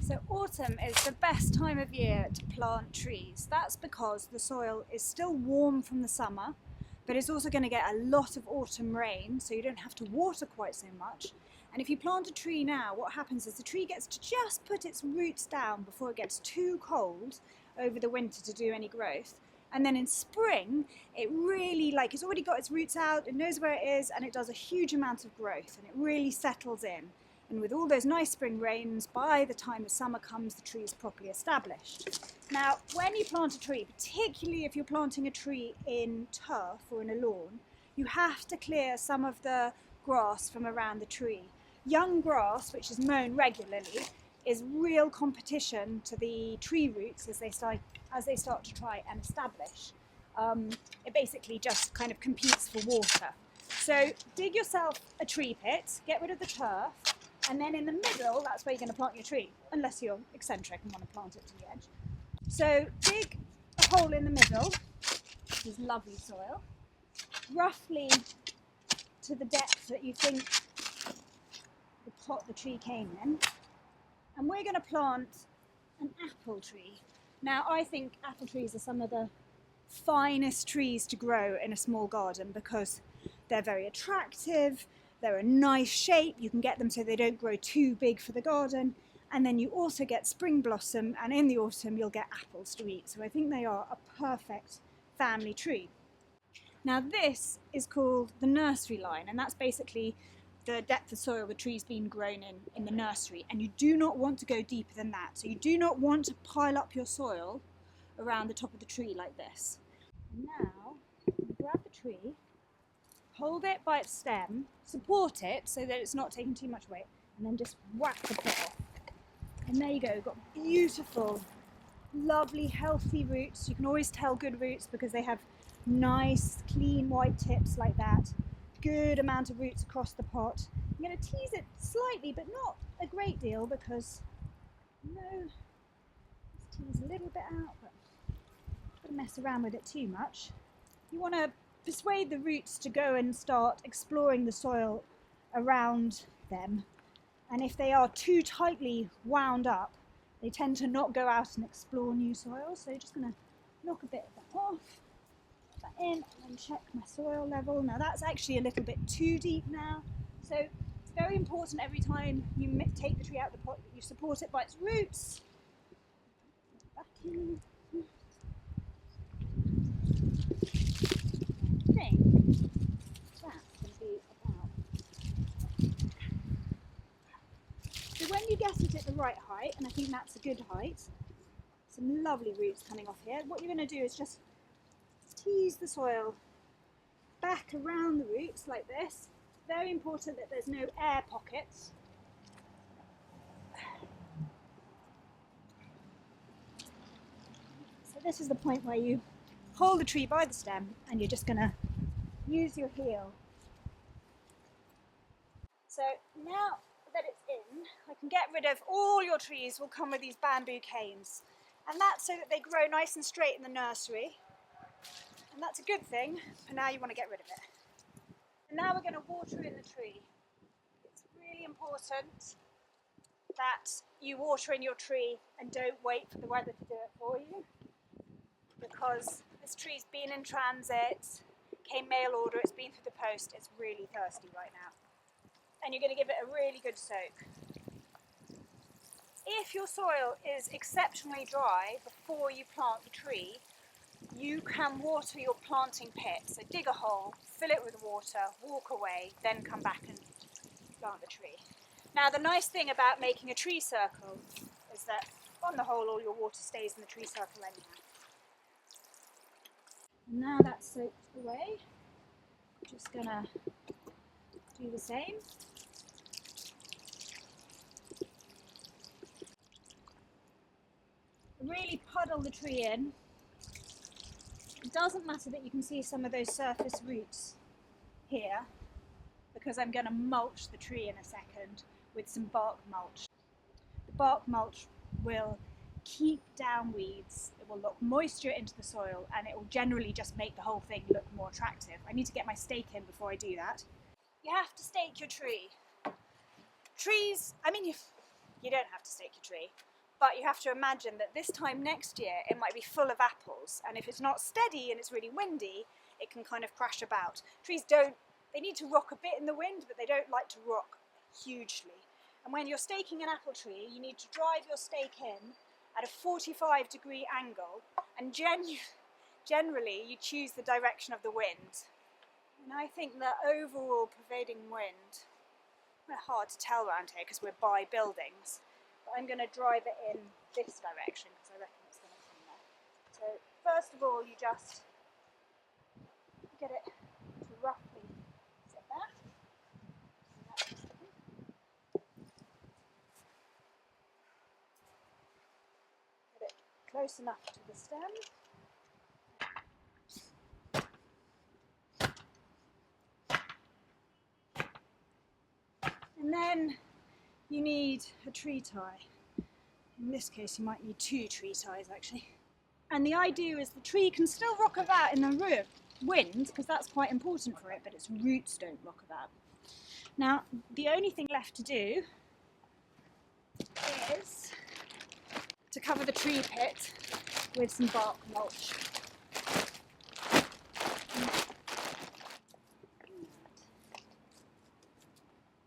So autumn is the best time of year to plant trees. That's because the soil is still warm from the summer, but it's also going to get a lot of autumn rain, so you don't have to water quite so much. And if you plant a tree now, what happens is the tree gets to just put its roots down before it gets too cold over the winter to do any growth. And then in spring, it really, it's already got its roots out, it knows where it is, and it does a huge amount of growth, and it really settles in. And with all those nice spring rains, by the time the summer comes, the tree is properly established. Now, when you plant a tree, particularly if you're planting a tree in turf or in a lawn, you have to clear some of the grass from around the tree. Young grass, which is mown regularly, is real competition to the tree roots as they start to try and establish. It basically just kind of competes for water. So dig yourself a tree pit, get rid of the turf, and then in the middle, that's where you're going to plant your tree, unless you're eccentric and want to plant it to the edge. So dig a hole in the middle, which is lovely soil, roughly to the depth that you think the pot the tree came in. And we're going to plant an apple tree. Now, I think apple trees are some of the finest trees to grow in a small garden because they're very attractive, they're a nice shape, you can get them so they don't grow too big for the garden, and then you also get spring blossom, and in the autumn you'll get apples to eat. So I think they are a perfect family tree. Now this is called the nursery line, and that's basically the depth of soil the tree's been grown in the nursery, and you do not want to go deeper than that. So you do not want to pile up your soil around the top of the tree like this. Now, grab the tree, hold it by its stem, support it so that it's not taking too much weight, and then just whack the pot off. And there you go, you've got beautiful, lovely, healthy roots. You can always tell good roots because they have nice, clean, white tips like that. Good amount of roots across the pot. I'm going to tease it slightly, but not a great deal because, let's tease a little bit out, but don't mess around with it too much. You want to persuade the roots to go and start exploring the soil around them. And if they are too tightly wound up, they tend to not go out and explore new soil. So you're just going to knock a bit of that off, put that in, and then check my soil level. Now that's actually a little bit too deep now. So it's very important every time you take the tree out of the pot that you support it by its roots. Back in. I think that's going to be about. So when you get it at the right height, and I think that's a good height, some lovely roots coming off here, what you're going to do is just tease the soil back around the roots like this. Very important that there's no air pockets. So this is the point where you hold the tree by the stem and you're just going to use your heel. So now that it's in, I can get rid of all your trees will come with these bamboo canes, and that's so that they grow nice and straight in the nursery, and that's a good thing, but now you want to get rid of it. And now we're going to water in the tree. It's really important that you water in your tree and don't wait for the weather to do it for you, because this tree's been in transit, came mail order, it's been through the post, it's really thirsty right now. And you're going to give it a really good soak. If your soil is exceptionally dry before you plant the tree, you can water your planting pit. So dig a hole, fill it with water, walk away, then come back and plant the tree. Now the nice thing about making a tree circle is that on the whole all your water stays in the tree circle anyhow. Now that's soaked away, I'm just going to do the same. Really puddle the tree in. It doesn't matter that you can see some of those surface roots here, because I'm going to mulch the tree in a second with some bark mulch. The bark mulch will keep down weeds, it will lock moisture into the soil, and it will generally just make the whole thing look more attractive. I need to get my stake in before I do that. You have to stake your tree. Trees, I mean, you don't have to stake your tree, But you have to imagine that this time next year it might be full of apples, and if it's not steady and it's really windy, it can kind of crash about. Trees they need to rock a bit in the wind, but they don't like to rock hugely. And when you're staking an apple tree, you need to drive your stake in at a 45-degree angle, and generally you choose the direction of the wind. And I think the overall prevailing wind, it's hard to tell around here because we're by buildings, but I'm going to drive it in this direction because I reckon it's going to come there. So first of all, you just get it to roughly sit there. Get it close enough to the stem. And then you need a tree tie. In this case, you might need 2 tree ties actually. And the idea is the tree can still rock about in the wind, because that's quite important for it, but its roots don't rock about. Now, the only thing left to do is to cover the tree pit with some bark mulch.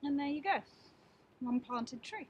And there you go, one planted tree.